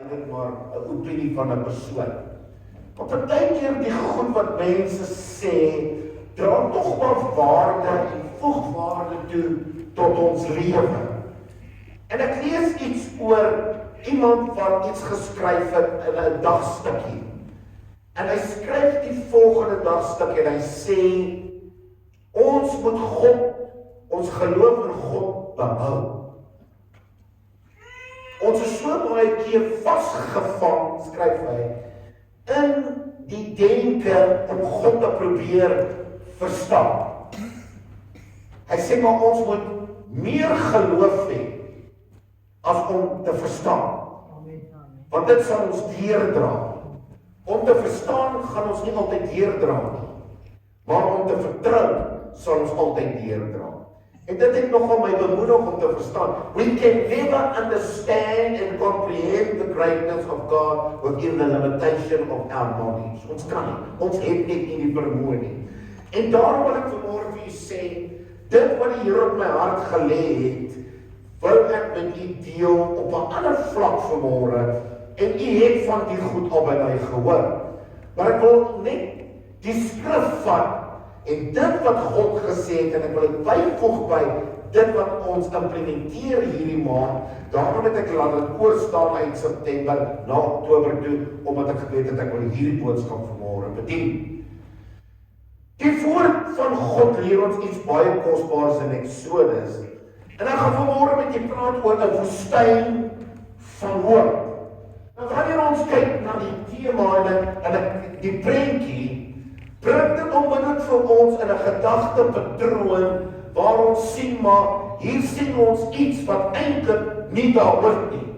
dit maar 'n opinie van 'n persoon. Maar partykeer die goed wat mense sê, dra tog maar waarde en voeg waarde toe tot ons lewe. En ek lees iets oor iemand wat iets geskryf het in 'n dagstukkie. En hy skryf die volgende dagstukkie en hy sê, ons moet ons geloof in God behou. Ons is so baie keer vasgevang, skryf hy, in die denke om God te probeer verstaan. Hy sê maar ons moet meer geloof hê as om te verstaan. Want dit sal ons deurdra. Om te verstaan gaan ons nie altyd deurdra nie. Maar om te vertrou sal ons altyd deurdra. En dit het nogal my bemoedig om te verstaan. We can never understand and comprehend the greatness of God within the limitation of our knowledge. Ons kan nie. Ons het net nie die vermoë nie. En daarom wil ek vanmôre vir u sê, dit wat die Here op my hart gelê het, wil ek met u deel op 'n ander vlak vanmôre. En u het van die goed al by my gehoor. Maar ek wil net die skrif vat en dit wat God gesê het, en ek wil dit byvoeg by dit wat ons implementeer hierdie maand. Daarom het ek laat dit oorstaan uit September na Oktober toe, omdat ek geweet het ek wil hierdie boodskap vanmôre bedien. Die woord van God leer ons iets baie kosbaars in Exodus. En ek gaan vanmôre met julle praat oor 'n woestyn van hoop. Nou wanneer ons kyk na die tema en die prentjie, bring dit onmiddellik vir ons in 'n gedagtepatroon waar ons sien maar, hier sien ons iets wat eintlik nie daar hoort nie.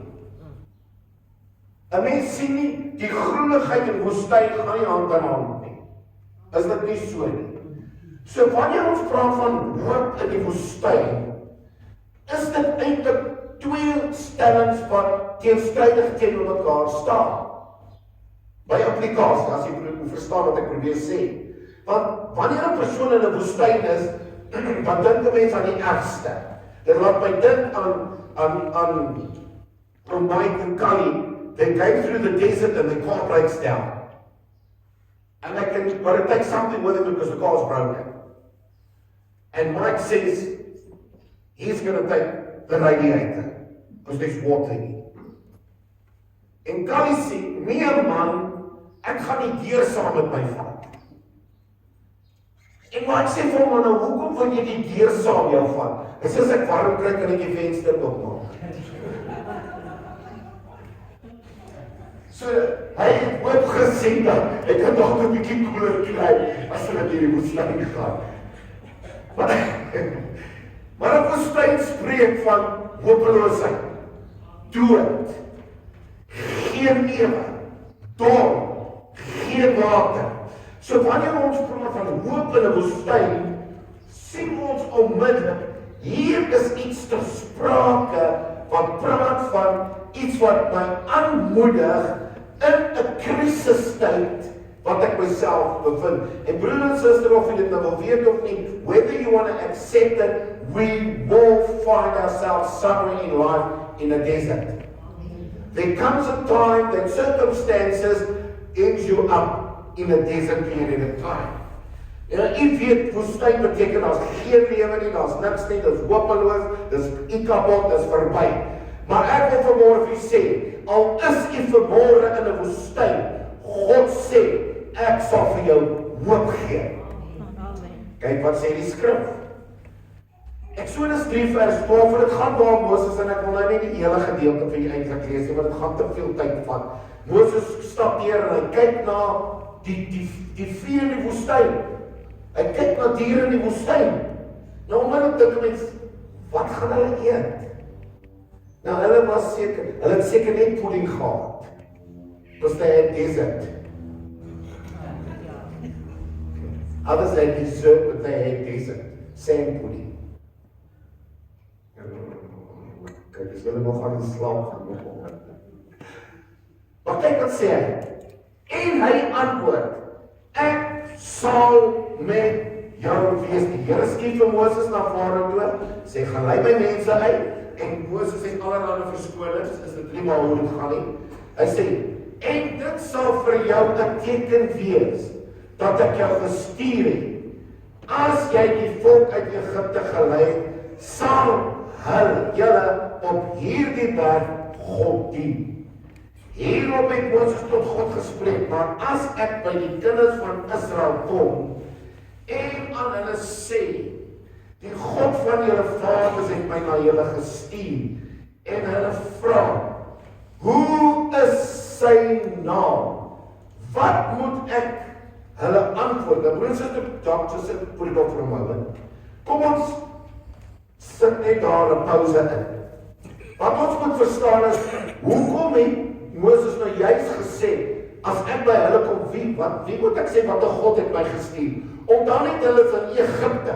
'n Mens sien nie, die groenigheid en woestyn gaan nie hand aan hand nie. Is dit nie so nie? So wanneer ons praat van hoop in die woestyn, is dit eintlik twee stellings wat teenstrydig teenoor mekaar staan. By implikasie, as jy verstaan wat ek probeer sê. Want wanneer 'n persoon in 'n woestyn is, dan dink 'n mens aan die ergste. Dit laat my dink aan Mike and Cully. They came through the desert and the car breaks down. And but it takes something with him because the car's broken. And Mike says, he's going to take the radiator because there's water in it. En Cully sê, nee man, ek gaan die deur saam met my vat. En Mike sê vir hom, nou hoekom wil jy die deur saam jou vat? Hy sê, as ek warm kry, kan ek die venster opmaak. So, hy het hoop gesien dat ek kan nog 'n bietjie koeler kry as hulle hierdie woestyn gaan. Maar 'n woestyn spreek van hopeloosheid, dood, geen ewe, dor, geen water. So wanneer ons praat van hoop in 'n woestyn, sien ons onmiddellik, hier is iets ter sprake wat praat van iets wat my aanmoedig in 'n krisistyd wat ek myself bevind. En broer en suster, of jy dit nou wil weet of nie, whether you want to accept it, we will find ourselves somewhere in life in a desert. There comes a time that circumstances ends you up in a desert period of time. Ek weet, woestyn beteken daar's geen lewe nie, daar's niks nie, dis hopeloos, dis ikabot, dis verby. Maar ek wil vanmôre vir u sê, al is u vanmôre in 'n woestyn, God sê, ek sal vir jou hoop gee. Kyk wat sê die skrif. Exodus 3 vers 12, en dit gaan daar Moses, en ek wil nou nie die hele gedeelte vir u eintlik lees nie, want dit gaan te veel tyd vat. Moses stap neer en hy kyk na die vee in die woestyn. Hy kyk na diere in die woestyn. Nou onmiddellik dink mens, wat gaan hulle eet? Nou hulle het seker net pudding gehad. Because they had desert. Others had dessert, but they had desert. Sand pudding. Kijk, dus hulle nog gaan in slaap gaan. Maar kyk wat sê hy. En hy antwoord, ek sal met jou wees. Die Here skiet vir Moses na Farao toe, sê, gaan lei my mense uit. En Moses het allerlei verskonings, is dit nie maar hoe dit gaan nie. Hy sê, en dit sal vir jou 'n teken wees, dat ek jou gestuur het. As jy die volk uit Egipte gelei het, sal julle op hierdie berg God dien. Hierop het Moses tot God gespreek, maar as ek by die kinders van Israel kom, en aan hulle sê, die God van julle vaders het my na julle gestuur, en hulle vra, hoe is sy naam? Wat moet ek hulle antwoord? Dan moet sit op dokter sit put it off for a moment. Kom ons sit net daar 'n pause in. Wat ons moet verstaan is, hoekom het Moses nou juist gesê, as ek by hulle kom, wie moet ek sê, wat 'n God het my gestuur? Om dan het hulle van Egipte,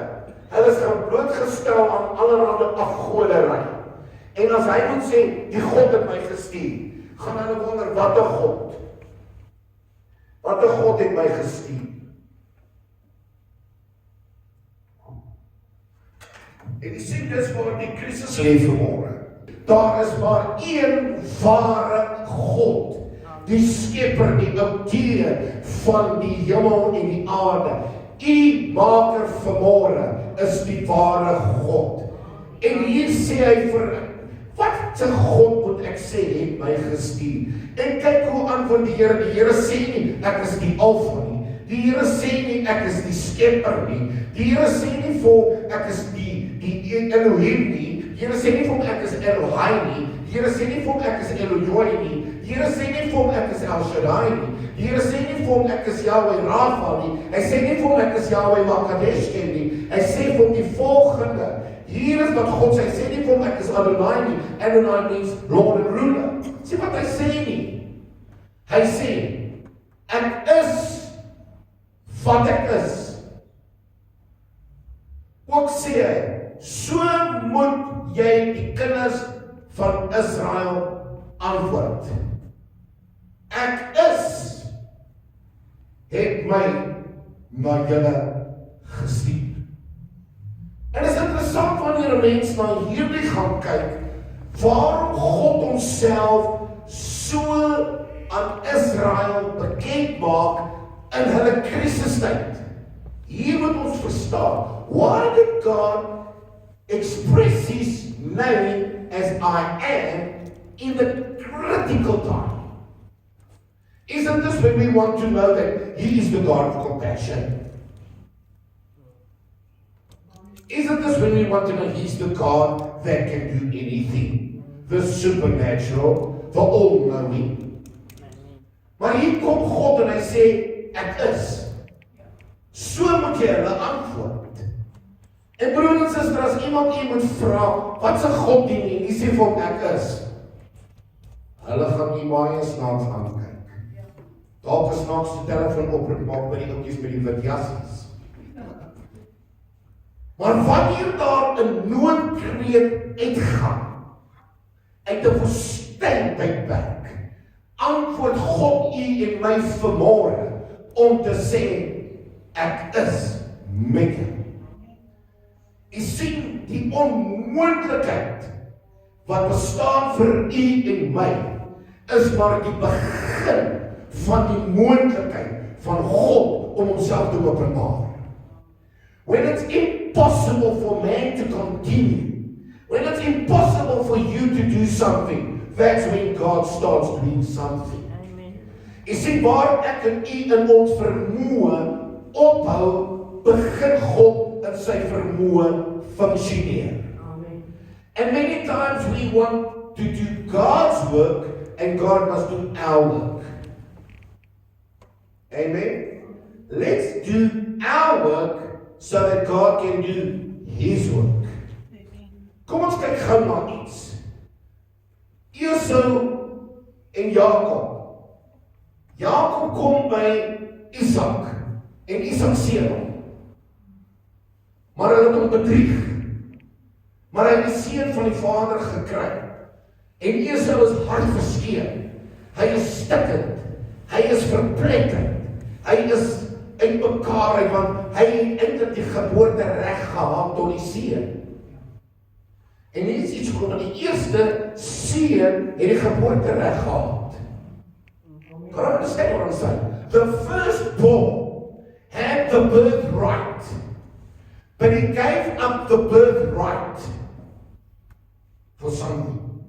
hulle is blootgestel aan allerhande afgoderry. En as hy moet sê, die God het my gestuur, gaan hulle wonder, wat 'n God? Wat 'n God het my gestuur? En die sien dis waar die krisis lê vanmôre. Daar is maar een ware God, die skepper, die outeur van die hemel en die aarde. U maker vanmôre is die ware God. En hier sê hy vir wat 'n God moet ek sê het my gestuur? En kyk hoe antwoord die Here. Die Here sê nie ek is die Alfa nie. Die Here sê nie ek is die skepper nie. Die Here sê nie vir hom ek is die Elohim nie. Die Here sê nie vir hom ek is Elohai nie. Die Here sê nie vir hom ek is Elojoi nie. Die Here sê nie vir hom ek is El Shaddai nie. Die Here sê nie vir hom ek is Yahweh Rapha nie. Hy sê nie vir hom ek is Yahweh Makadesh nie. Hy sê vir hom die volgende. Hier is wat God sê. Hy sê nie vir hom ek is Adonai nie. Adonai means Lord and Ruler. Sê wat hy sê nie. Hy sê ek is wat ek is. Ook sê hy, so moet jy die kinders van Israel antwoord. Ek is, het my na julle gestuur. En is interessant wanneer 'n mens na hierdie gaan kyk, waarom God homself so aan Israel bekend maak in hulle krisistyd. Hier moet ons verstaan, why did God express his name as I am in the critical time? Isn't this when we want to know that he is the God of compassion? Isn't this when we want to know he's the God that can do anything? The supernatural, the all-knowing. Maar hier kom God en hy sê, ek is. So moet jy hulle antwoord. En broer en suster, as iemand moet vra, wat se God dien jy? Die sê vir hom, ek is. Hulle gaan nie baie snaaks aankyk. Dalk 'n snaakse telefoon oproep maak by die ouetjies met die wit jassies. Maar wanneer daar 'n noodkreet uitgaan, uit 'n woestyntydperk, antwoord God u en my vanmôre om te sê, ek is met jou. U sien die onmoontlikheid wat bestaan vir u en my, is maar die begin van die moontlikheid van God om homself te openbaar. When it's impossible for man to continue, when it's impossible for you to do something, that's when God starts doing something. Amen. U sien waar ek en u in ons vermoë ophou, begin God in sy vermoë funksioneer. Amen. And many times we want to do God's work and God must do our work. Amen. Let's do our work so that God can do his work. Kom ons kyk gou na iets. Esau en Jakob. Jakob kom by Isak en Isak seën hom. Maar hulle het hom bedrieg. Maar hy het die seën van die vader gekry. En Esau is hartverskeurd. Hy is stikkend. Hy is verpletterd. Hy is in mekaar, want hy het eintlik die geboortereg gehad tot die seun. En hier is iets goed, want die eerste seun het die geboortereg gehad. understand what I'm saying? The firstborn had the birthright, but he gave up the birthright for something.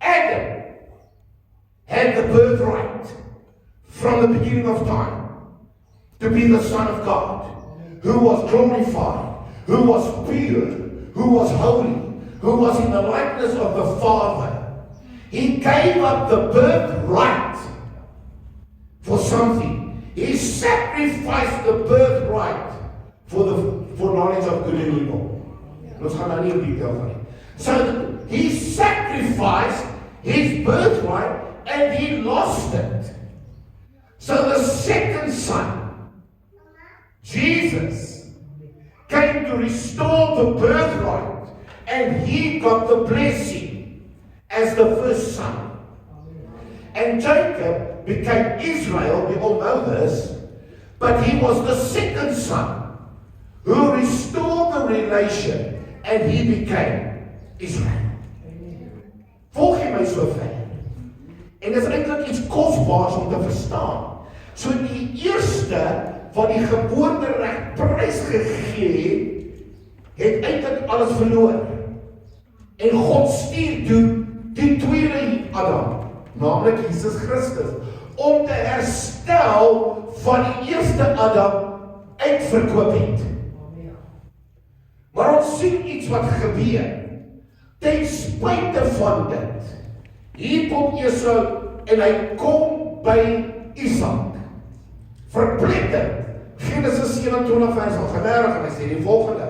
Adam had the birthright from the beginning of time to be the Son of God, who was glorified, who was pure, who was holy, who was in the likeness of the Father. He gave up the birthright for something. He sacrificed the birthright for knowledge of good and evil. Ons gaan nou nie in detail gaan. So he sacrificed his birthright and he lost it. So the second son, Jesus, came to restore the birthright, and he got the blessing as the first son. And Jacob became Israel, we all know this, but he was the second son who restored the relation, and he became Israel. Volg jy my so ver? En dit is eintlik iets kosbaars om te verstaan. So die eerste wat die geboortereg prys gegee het eintlik alles verloor. En God stuur toe die tweede Adam, naamlik Jesus Christus, om te herstel van die eerste Adam uitverkoop het. Maar ons sien iets wat gebeur. Ten spyte van dit, hier kom Esau en hy kom by Isak. Verpletter, Genesis 27 vers 38, en hy sê die volgende.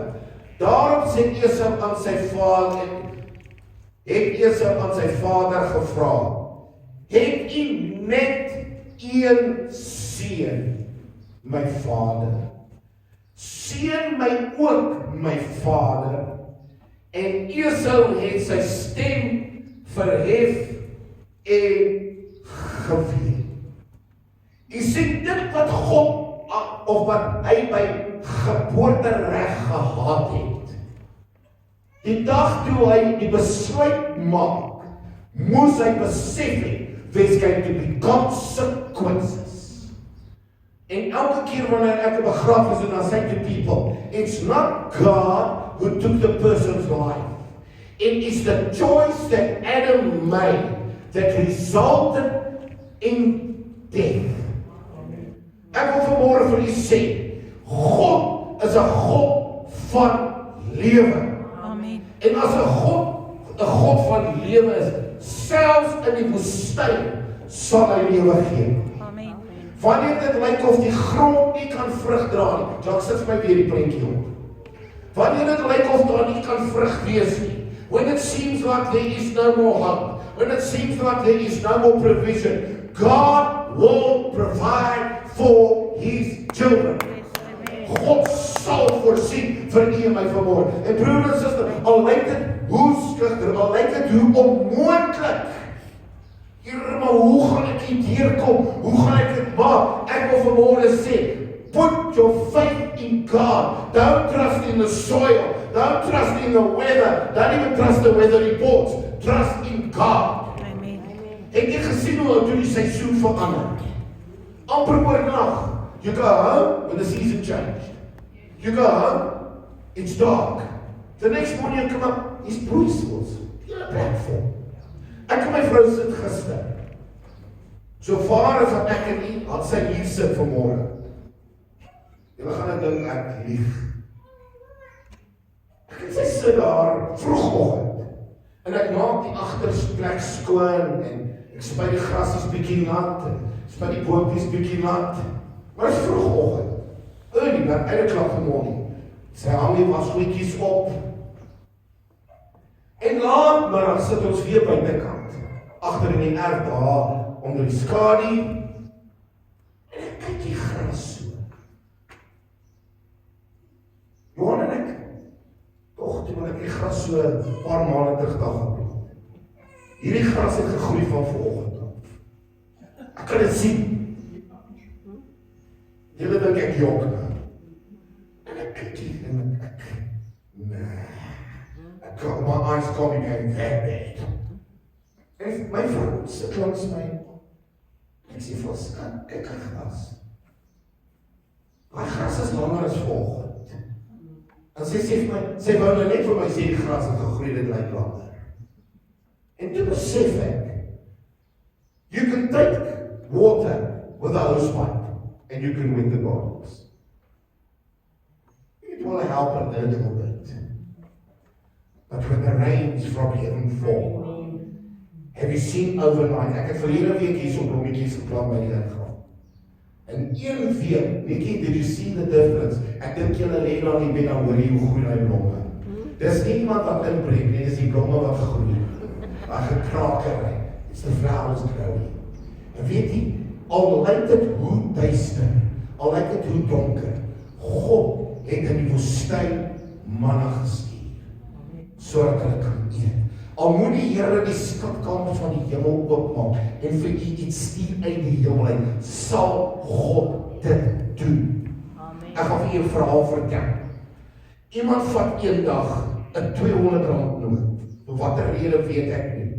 Daarom sê Esau aan sy vader, het Esau aan sy vader gevra, het u net een seun, my vader? Seën my ook, my vader. En Esau het sy stem verhef en geween. Jy sien dit wat God, of wat hy by geboortereg gehad het. Die dag toe hy die besluit maak, moes hy besef het, there's going to be consequences. En elke keer wanneer ek 'n begrafnis doen, dan sê ek to people, it's not God who took the person's life. It is the choice that Adam made that resulted in death. Ek wil vanmôre vir u sê, God is 'n God van lewe. Amen. En as 'n God van lewe is, selfs in die woestyn sal hy lewe gee. Wanneer dit lyk of die grond nie kan vrug dra nie, Jacques sit vir my weer die prentjie op. Wanneer dit lyk of daar nie kan vrug wees nie, when it seems like there is no more hope, when it seems like there is no more provision, God will provide for his children. God sal voorsien vir u en my vanmôre. En broer en suster, al lyk dit hoe skugter, al lyk dit hoe onmoontlik, Here, maar hoe gaan ek hier deurkom? Hoe gaan ek dit maak? Ek wil vanmôre sê, put your faith in God. Don't trust in the soil. Don't trust in the weather. Don't even trust the weather reports. Trust in God. Amen. Het jy gesien hoe toe die seisoen verander? Amper oornag. You go home when the season changed. You go home, it's dark. The next morning you come up, it's bruisels. You're a platform. Ek en my vrou sit gister. So vaar as wat ek en nie, had sy hier sit vanmôre. Julle gaan ek dink ek lieg. Ek en sy sit daar vroegoggend. En ek maak die agterplek skoon en ek spuit die grasies bietjie nat en spuit die boontjies bietjie nat. Maar is vroegoggend. Early, maar 8 o'clock in the morning. Sy hang die wasgoedjies op. En laatmiddag sit ons weer buitekant, agter in die erf daar, onder die skadu, en ek kyk die gras so. Johan en ek, toch toe ek die gras so paar maande terug geplant. Hierdie gras het gegroei van vanoggend af. Ek kan dit sien. Julle dink ek jok nou. En ek kyk hier en ek, nee. My eyes can't be going that bad. En my vrou sit langs my. Ek sê vir ons, kyk hy gras. Maar gras is langer as volgend. En sy sê vir my, sy wou nou net vir my sê die gras het gegroei, dit lyk langer. En toe besef ek, you can take water with a hose pipe and you can win the gardens. It will help a little bit. But when the rains from heaven fall, have you seen overnight? Ek het verlede week hier so blommetjies geplant by die ingang. En een week, did you see the difference? Ek dink julle lê daar nie bed dan hoor jy hoe groei hy blomme. Dis nie iemand wat inbreek nie, dis die blomme wat groei. Maar gekrakery, it's the flowers growing. En weet jy, al lyk dit hoe duister, al lyk dit hoe donker, God het in die woestyn manna gestuur, sodat hulle kan eet. Al moet die Here die skatkamers van die hemel oopmaak en vir u iets stuur uit die hemel uit, sal God dit doen. Amen. Ek gaan vir u 'n verhaal vertel. Iemand vat eendag 'n R200 noot. Vir watter rede weet ek nie.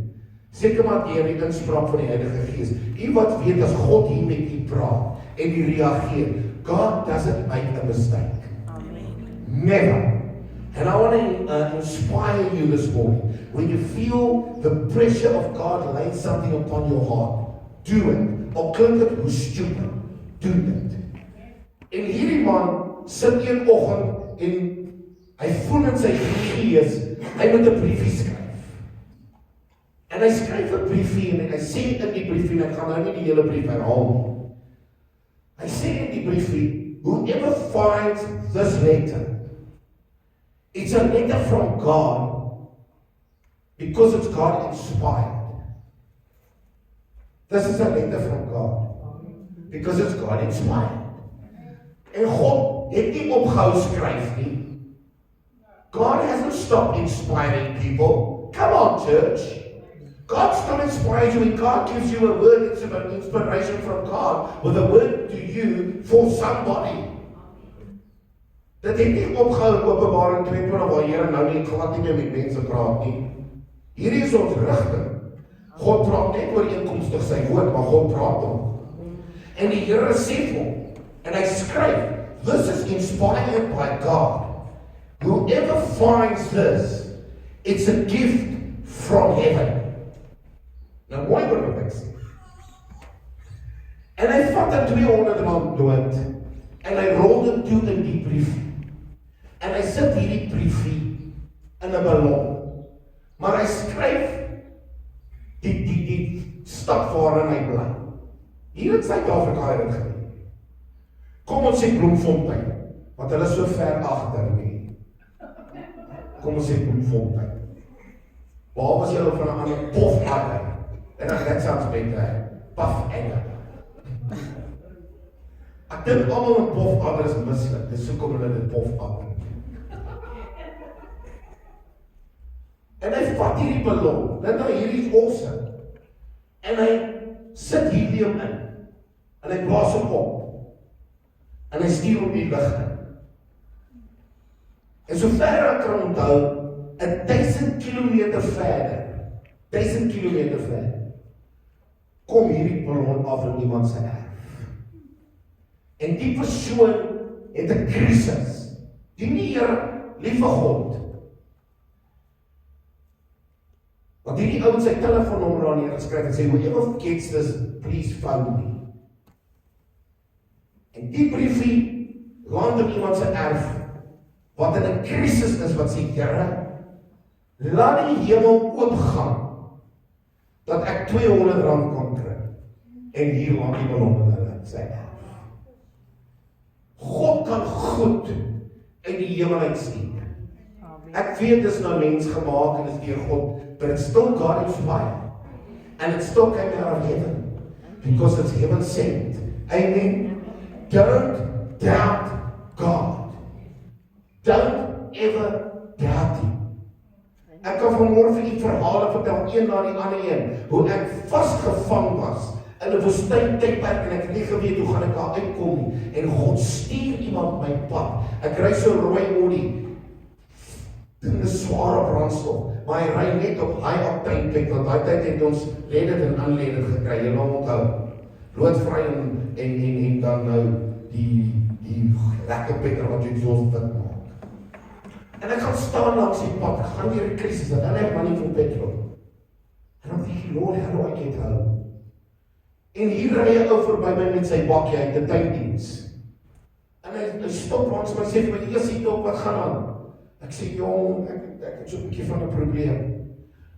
Seker maar deur die inspraak van die Heilige Gees. U wat weet as God hier met u praat en u reageer, God doesn't make a mistake. Amen. Never. And I want to inspire you this morning. When you feel the pressure of God laying something upon your heart, do it. Al klink dit hoe stupid, do it. En hierdie man sit een oggend en hy voel in sy gees, hy moet 'n briefie skryf. En hy skryf 'n briefie en hy sê in die briefie, en ek gaan nou nie die hele brief herhaal nie. Hy sê in die briefie, whoever finds this letter, it's a letter from God because it's God inspired. This is a letter from God because it's God inspired. En God het nie opgehou skryf nie. God hasn't stopped inspiring people. Come on, church. God still inspires you and God gives you a word. It's an inspiration from God with a word to you for somebody. Dat het nie opgehou in Openbaring 22 waar Here nou nie glad nie meer met mense praat nie. Hierdie is ons rigting. God praat net ooreenkomstig sy woord, maar God praat hom. En die Here sê vir hom, en hy skryf, this is inspired by God. Whoever finds this, it's a gift from heaven. Nou mooi wat ek sê. En hy vat 'n R200 noot, en hy rol dit toe in die brief. En hy sit hierdie briefie in 'n ballon. Maar hy skryf die stad waarin hy bly. Hier in Suid-Afrika het dit gebeur. Kom ons sê Bloemfontein, want hulle is so ver agter nie. Kom ons sê Bloemfontein. Waar was julle van 'n ander Pofadder? En dan net soms beter, Pofadder. Ek dink almal met Pofadder is mislik. Dis hoekom hulle dit Pofadder. En hy vat hierdie ballon, dit nou hierdie awesome. En hy sit helium in. En hy blaas hom op. En hy stuur hom die lug in. En so ver ek kan onthou, 1000 kilometer verder, 1000 kilometer verder, kom hierdie ballon af in iemand se erf. En die persoon het 'n krisis. Die Here, liewe God, want hierdie ou het sy telefoonnommer daar neergeskryf en sê, whoever gets this, please phone me. En die briefie land op iemand se erf, wat in 'n krisis is, wat sê, Here, laat die hemel oopgaan, dat ek R200 kan kry, en hier laat die ballon in hulle sy erf. God kan goed uit die hemel uitstuur. Ek weet dis nou mens gemaak en is deur God, but it's still God inspired. And it still came out of heaven. Because it's heaven sent. Amen. Don't doubt God. Don't ever doubt Him. Ek kan vanmôre vir u verhale vertel, een na die ander een, hoe ek vasgevang was in 'n woestyn tydperk en ek het nie geweet hoe gaan ek daar uitkom nie. En God stuur iemand my pad. Ek ry so rooi Audi. Dit is sware brandstof, maar hy ry net op high octane plek, want daai tyd het ons leaded en unleaded gekry, jy moet onthou. Roodvry en dan nou die lekker petrol wat jy soos wit maak. En ek gaan staan langs die pad, ek gaan hier 'n krisis, en hulle het maar nie vir petrol. En dan dink ek, Lord, how do I get home? En hier ry 'n ou verby my met sy bakkie uit 'n tuindiens. En hy stop langs my, sê vir my, "Eers hier op, wat gaan aan?" Ek sê, "Jong, ek het so 'n bietjie van 'n probleem.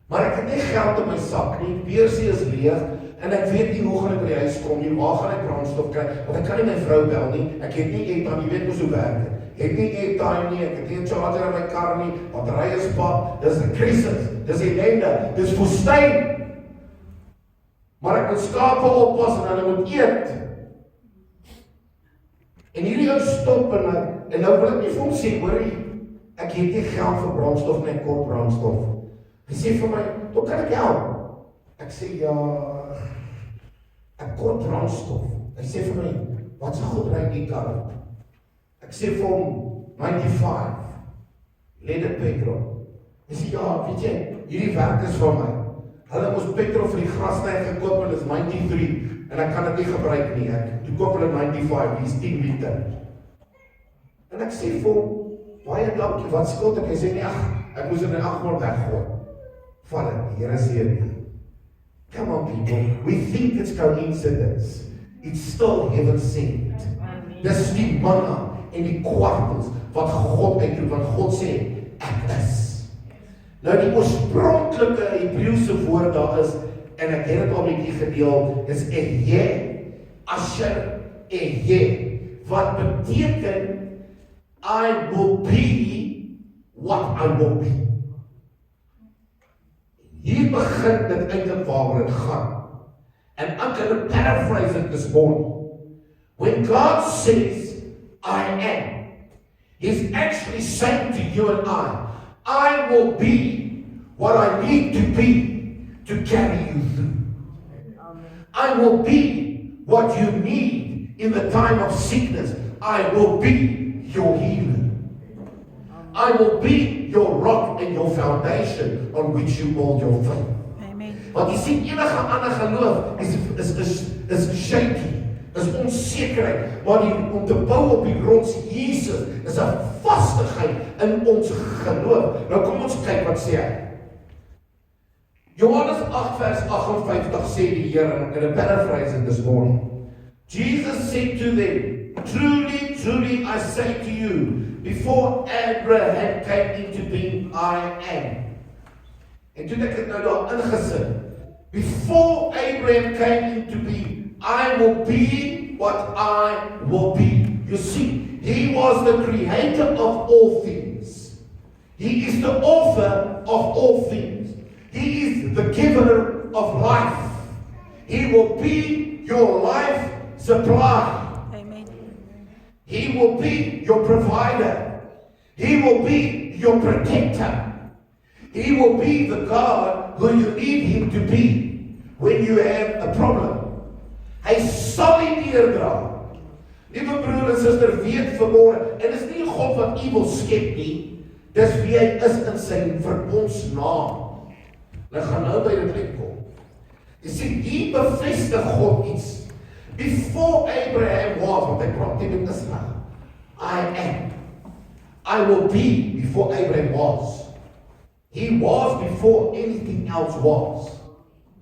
Maar ek het nie geld in my sak nie, beursie is leeg, en ek weet nie hoe gaan ek by die huis kom nie, waar gaan ek brandstof kry, want ek kan nie my vrou bel nie, ek het nie airtime, jy weet mos hoe werk dit. Ek het nie airtime nie, ek het nie 'n charger in my kar nie, battery is pap, dis 'n krisis, dis ellende, dis woestyn. Maar ek moet skape oppas en hulle moet eet." En hierdie ou stop en nou wil ek nie vir hom sê, hoorie, ek het nie geld vir brandstof nie, ek kort brandstof. Hy sê vir my, "Hoe kan ek help?" Ek sê, "Ja, ek kort brandstof." Hy sê vir my, "Wat se goed ry die kar?" Ek sê vir hom, 95, lede petrol. Hy sê, "Ja, weet jy, hierdie werk is van my. Hulle moes petrol vir die grasny gekoop en dit is 93 en ek kan dit nie gebruik nie. Toe koop hulle 95, die is 10 liter. En ek sê vir hom, "Baie dankie, wat skuld ek?" Hy sê, "Nee, ek moes dit in 8 maal weggooi." Val dit, die Here sê nie. Come on people, we think it's coincidence. It's still heaven sent. Dis die manna en die kwartels wat God uitroep, want God sê, "Ek is." Nou die oorspronklike Hebreëse woord daar is, en ek het dit al met julle gedeel, is ehyeh, asher ehyeh, wat beteken, I will be what I will be. Hier begin dit eintlik waaroor dit gaan. En ek kan paraphrase it this morning. When God says, I am, He's actually saying to you and I will be what I need to be to carry you through. I will be what you need in the time of sickness. I will be your healer. I will be your rock and your foundation on which you build your faith. Amen. Want jy sien, enige ander geloof is shaky, is onsekerheid, maar om te bou op die grond Jesus is 'n vastigheid in ons geloof. Nou kom ons kyk wat sê hy. Johannes 8 vers 58 sê die Here, in 'n paraphrase this morning. Jesus said to them, "Truly, truly I say to you, before Abraham came into being, I am." En toe ek het nou daar ingesit, before Abraham came into being, I will be what I will be. You see, He was the creator of all things. He is the author of all things. He is the giver of life. He will be your life supply. Amen. He will be your provider. He will be your protector. He will be the God who you need Him to be when you have a problem. Hy sal nie neerdra. Liewe broer en suster, weet vanmôre, en is nie God wat u wil skep nie, dis wie hy is in sy vir ons naam. Ek gaan nou by dit uitkom. Jy sien, hier bevestig God iets. Before Abraham was, want hy praat nie met Israel, I am. I will be before Abraham was. He was before anything else was.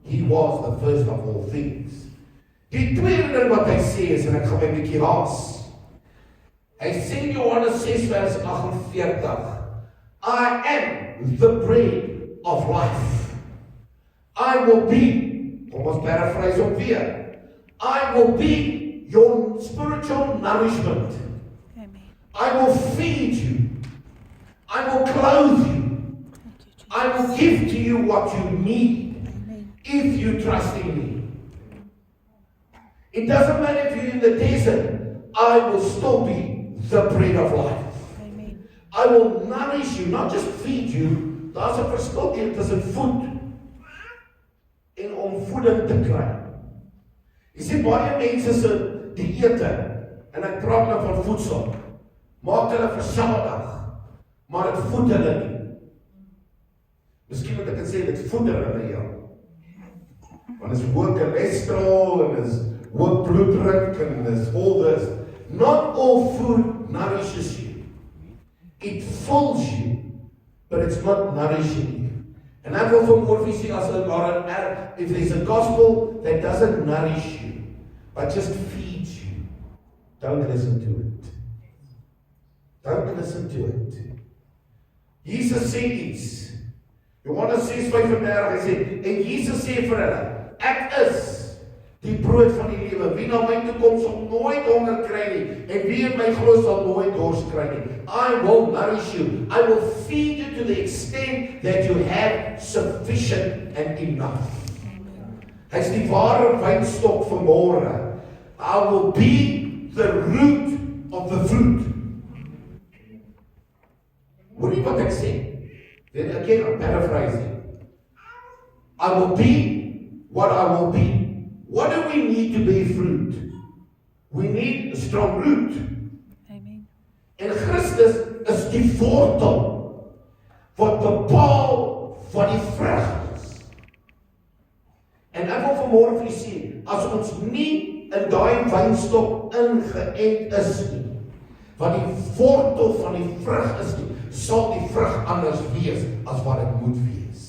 He was the first of all things. Die tweede ding wat hy sê is, en ek gaan my bietjie haas. Hy sê in Johannes 6 vers 48, I am the bread of life. I will be, kom ons paraphrase op weer, I will be your spiritual nourishment. Amen. I will feed you. I will clothe you. I will give to you what you need. Amen. If you trust in me. It doesn't matter if you're in the desert, I will still be the bread of life. Amen. I will nourish you, not just feed you. Daar's 'n verskil tussen voed en om voeding te kry. Jy sien baie mense se dieete, en ek praat nou van voedsel, maak hulle vir Saterdag, maar dit voed hulle nie. Miskien moet ek sê dit voeder hulle jou. Want is hoë cholesterol en is with bloeddruk and all this. Not all food nourishes you. It fills you, but it's not nourishing you. And I wil vanmôre vir sê, if there's a gospel that doesn't nourish you, but just feeds you, don't listen to it. Don't listen to it. Jesus sê iets. Johannes 6:35, hy sê, en Jesus sê vir hulle, ek is die brood van die lewe. Wie na my toe kom sal nooit honger kry nie, en wie in my glo sal nooit dors kry nie. I will nourish you. I will feed you to the extent that you have sufficient and enough. Hy is die ware wynstok vanmôre. I will be the root of the fruit. Hoor nie wat ek sê? Then again, I'm paraphrasing. I will be what I will be. What do we need to bear fruit? We need a strong root. Amen. En Christus is die wortel wat bepaal wat die vrug is. En ek wil vanmôre vir julle sê, as ons nie in daai wynstok ingeënt is nie, wat die wortel van die vrug is nie, sal die vrug anders wees as wat dit moet wees.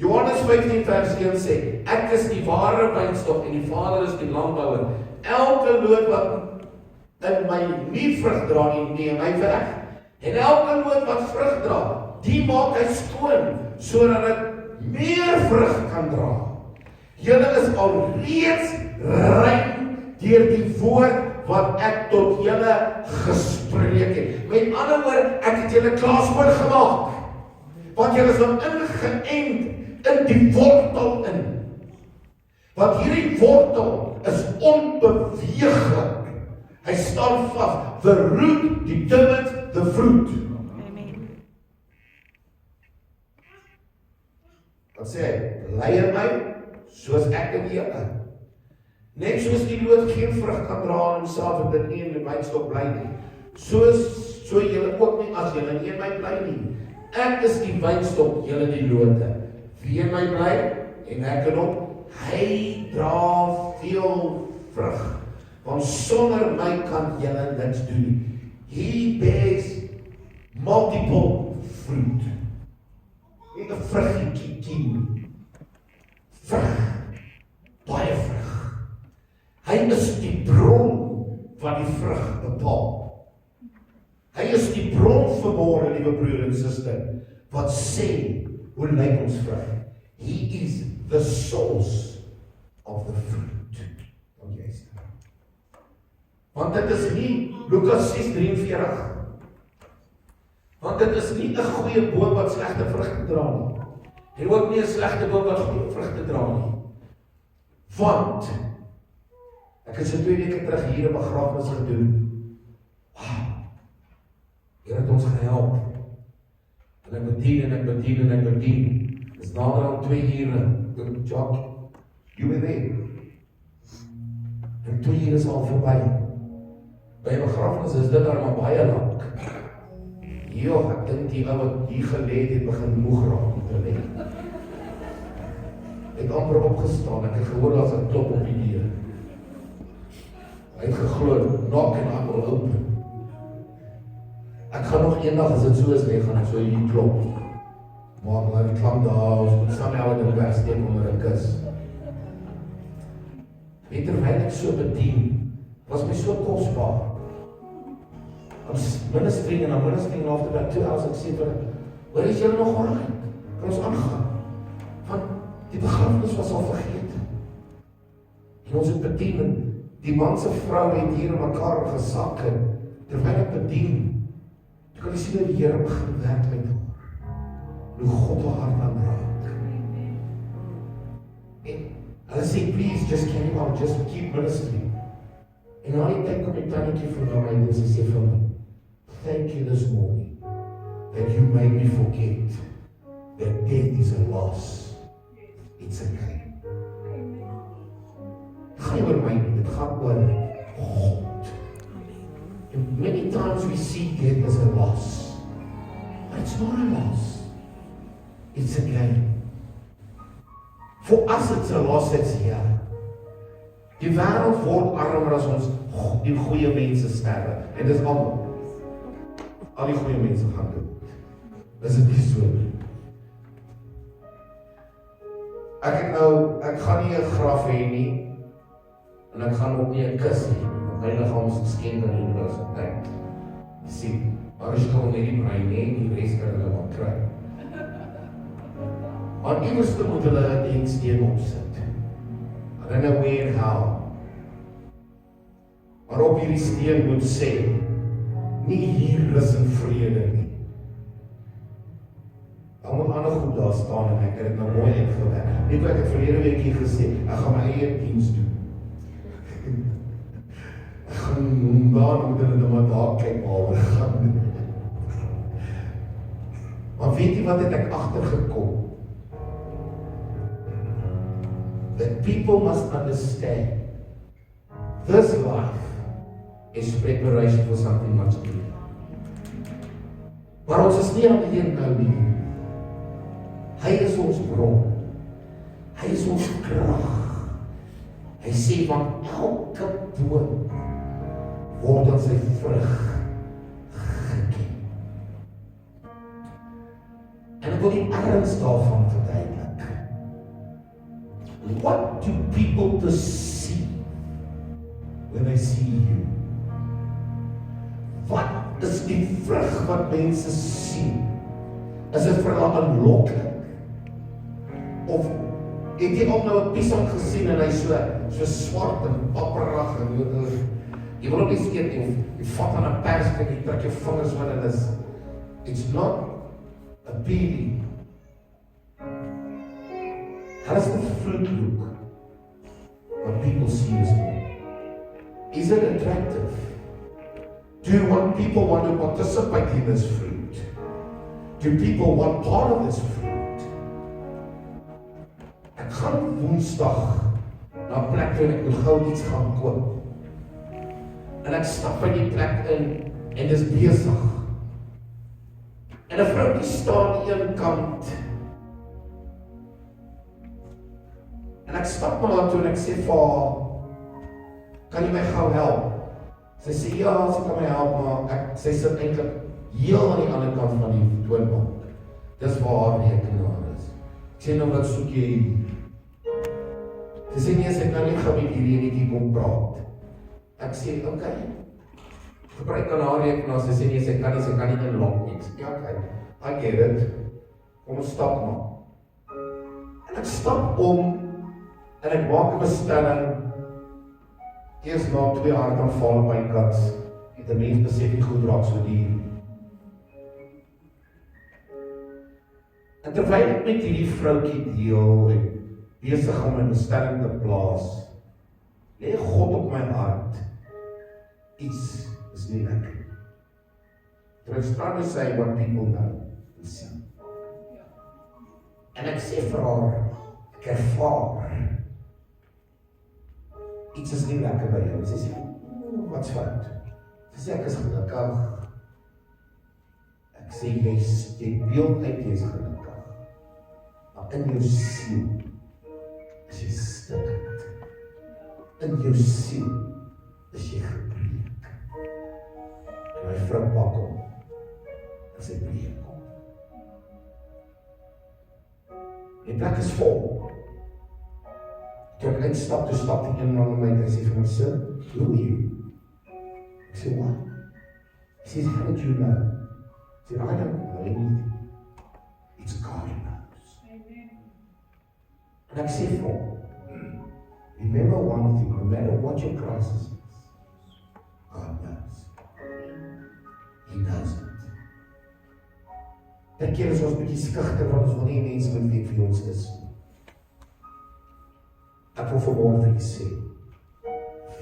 Johannes 15:1 sê, ek is die ware wynstok en die Vader is die landbouer. Elke loot wat in my nie vrug dra nie, neem hy weg. En elke loot wat vrug dra, die maak hy skoon, sodat dit meer vrug kan dra. Julle is alreeds rein deur die woord wat ek tot julle gespreek het. Met ander woorde, ek het julle klaar skoon gemaak. Want julle is dan ingeënt in die wortel in. Want hierdie wortel is onbeweeglik. Hy staan vas. The root determines the fruit. Amen. Wat sê hy? Leer my soos ek in julle. Net soos die loot geen vrug kan dra en self en dit nie in die wynstok bly nie. So julle ook nie as julle nie in my bly nie. Ek is die wynstok, julle die lote. Wie in my bly en ek in hom, hy dra veel vrug. Want sonder my kan julle niks doen nie. He bears multiple fruit. Nie 'n vruggie teen. Vrug. Baie vrug. Hy is die bron van die vrug bepaal. Hy is die bron vanmôre, liewe broer en suster, wat sê, hoe lyk ons vrug? He is the source of the fruit. Want dit is nie Lukas 6:43. Want dit is nie 'n goeie boom wat slegte vrugte dra nie. En ook nie 'n slegte boom wat goeie vrugte dra nie. Want ek het so 2 weke terug hier 'n begrafnis gedoen. Wow. Here het ons gehelp. En ek bedien. Dis nader aan 2 ure. Good job. You were there. En 2 ure is al verby. By 'n begrafnis is dit al baie lank. Jo, ek dink die ou wat hier gelê het begin moeg raak om te lê. Ek het amper opgestaan, ek het gehoor as 'n klop op die deur. Hy het geglo, knock and I will open. Ek gaan nog eendag as dit so is, nee, gaan ek so hier klop. Maar die klank daar, ons moet saam met die wegsteek onder 'n kus. En terwyl ek so bedien, was my so kosbaar. Ons ministry en after that 2 hours, ek sê vir, waar is julle nog reg? Kan ons aangaan? Want die begrafnis was al vergeet. En ons het bedien, en die man se vrou het hier in mekaar gesak, en terwyl ek bedien, toe kan jy sien dat die Here begin werk met haar. Hoe God haar hart aanraak. En hulle sê, please, just carry on, just keep ministry. En na die tyd kom die tannetjie vir my en sy sê vir my, thank you this morning that you made me forget that death is a loss. It's a gain. Het gaan nie oor my nie, dit gaan oor God. And many times we see death as a loss. But it's not a loss. It's a gain. For us it's a loss that's here. Die wêreld word armer as ons die goeie mense sterwe. En dis almal. Al die goeie mense gaan dood. Is dit nie so nie? Ek gaan nie 'n graf hê nie, en ek gaan ook nie 'n kus hê nie, want my liggaam is geskenk aan die universiteit. Jy sien, maar as jy gewoon net die brein hê, die res kan hulle wat kry. Maar iewers moet hulle 'n denksteen opsit. I don't know where and how. Maar op hierdie steen moet sê, nie hier is in vrede nie. Daar moet ander goed daar staan en ek het dit nou mooi uitgewerk. Net wat ek verlede week hier gesê, ek gaan my eie diens doen. Ek gaan daar moet hulle nou maar daar kyk waar ek gaan doen. Maar weet jy wat het ek agtergekom? That people must understand this life is preparation for something much bigger. Maar ons is nie alleen nou nie. Hy is ons bron. Hy is ons krag. Hy sê van elke boom word aan sy vrug geken. En ek wil die erns daarvan verduidelik. What do people perceive when they see you? Wat is die vrug wat mense sien? Is dit vir hulle aanloklik? Of het jy al nou 'n piesang gesien en hy so swart en papperig en jy wil ook nie eet nie, of jy vat aan 'n pers en jy trek jou vingers wat en is. It's not appealing. How does the fruit look? What people see is good. Is it attractive? Do people want to participate in this fruit? Do people want part of this fruit? Ek gaan Woensdag na 'n plek toe en ek moet gou iets gaan koop. En ek stap by die plek in en dis besig. En 'n vroukie staan aan die een kant. En ek stap maar daar toe en ek sê vir haar, kan jy my gou help? Sy sê, ja, sy kan my help, maar sy sit eintlik heel aan die ander kant van die toonbank. Dis waar haar rekenaar is. Ek sê nou, wat soek jy hier? Sy sê, nee, sy kan nie gou met hierdie enetjie kom praat. Ek sê, okay. Gebruik aan haar rekenaar, sy sê, nee, sy kan nie inlog nie. Ek sê, ja, okay, I get it. Kom ons stap maar. En ek stap om, en ek maak 'n bestelling. Eers na 2 hartaanvalle by kans, het 'n mens besef die goed raak so duur. En terwyl ek met hierdie vroukie deel en besig om 'n bestelling te plaas, lê God op my hart. Iets is nie lekker. Terwyl trying to say what people know and see. En ek sê vir haar, ek ervaar, iets is nie lekker by jou. Sy sê, wat's fout? Sy sê, ek is gelukkig. Ek sê, jy beeld uit, jy is gelukkig. Maar in jou siel is jy stikkend. In jou siel is jy gebreek. En my vrou pak hom, en sy breek hom. Die plek is vol. Toe ek uitstap, toe stap die een man om my en sê vir my, sir, who are you? Ek sê, what? He says, how did you know? I said, I don't know anything. It's God who knows. En ek sê vir hom, remember one thing, no matter what your crisis is, God knows. He knows it. Dat keer is ons bietjie skugter, want ons wil nie mense moet weet wie ons is. Ek wil vanmorgen vir jy sê,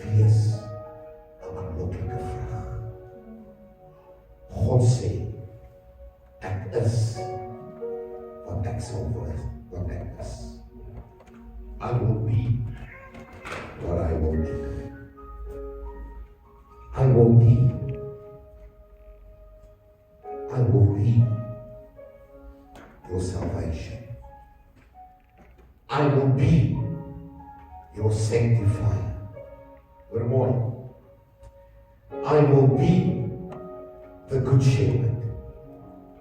wees 'n aanloklike vrug. God sê, ek is wat ek sal word, wat ek is. I will be what I will be. I will be. I will be your salvation. I will be your sanctifier. Hoor mooi. I will be the good shepherd.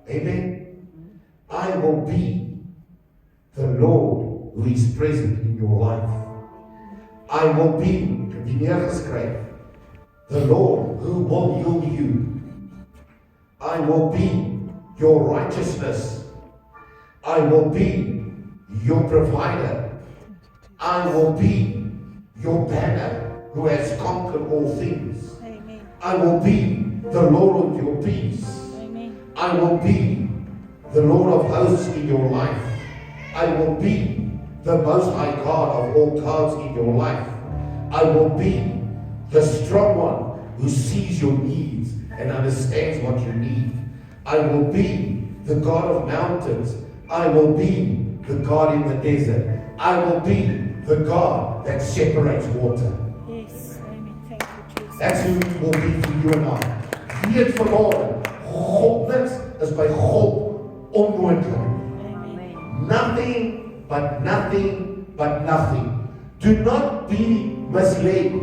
Amen. I will be the Lord who is present in your life. I will be, ek het die neergeskryf, the Lord who will heal you. I will be your righteousness. I will be your provider. I will be your banner who has conquered all things. Amen. I will be the Lord of your peace. Amen. I will be the Lord of hosts in your life. I will be the Most High God of all gods in your life. I will be the strong one who sees your needs and understands what you need. I will be the God of mountains. I will be the God in the desert. I will be the God that separates water. Yes. Amen. Thank you, Jesus. That's who He will be for you and I. Weet vanmorgen, God, niks is by God onmoontlik. Amen. Nothing but nothing but nothing. Do not be misled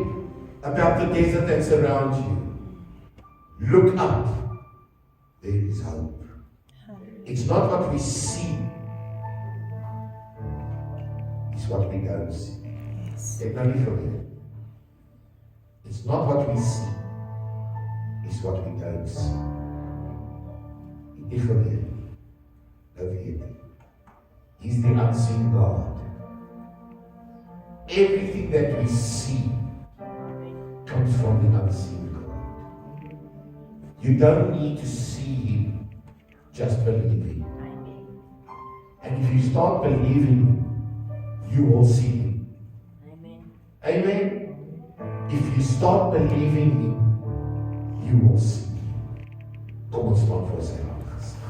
about the desert that surrounds you. Look up. There is hope. It's not what we see. It's what we don't see. Yes. Ek nou nie vergeet. It's not what we see. It's what we don't see. Ek nie vergeet. Nou vergeet nie. He's the unseen God. Everything that we see comes from the unseen God. You don't need to see Him, just believe Him. And if you start believing Him, you will see Him. Amen. If you start believing Him, you will see Him. Kom ons staan voor sy aangesig.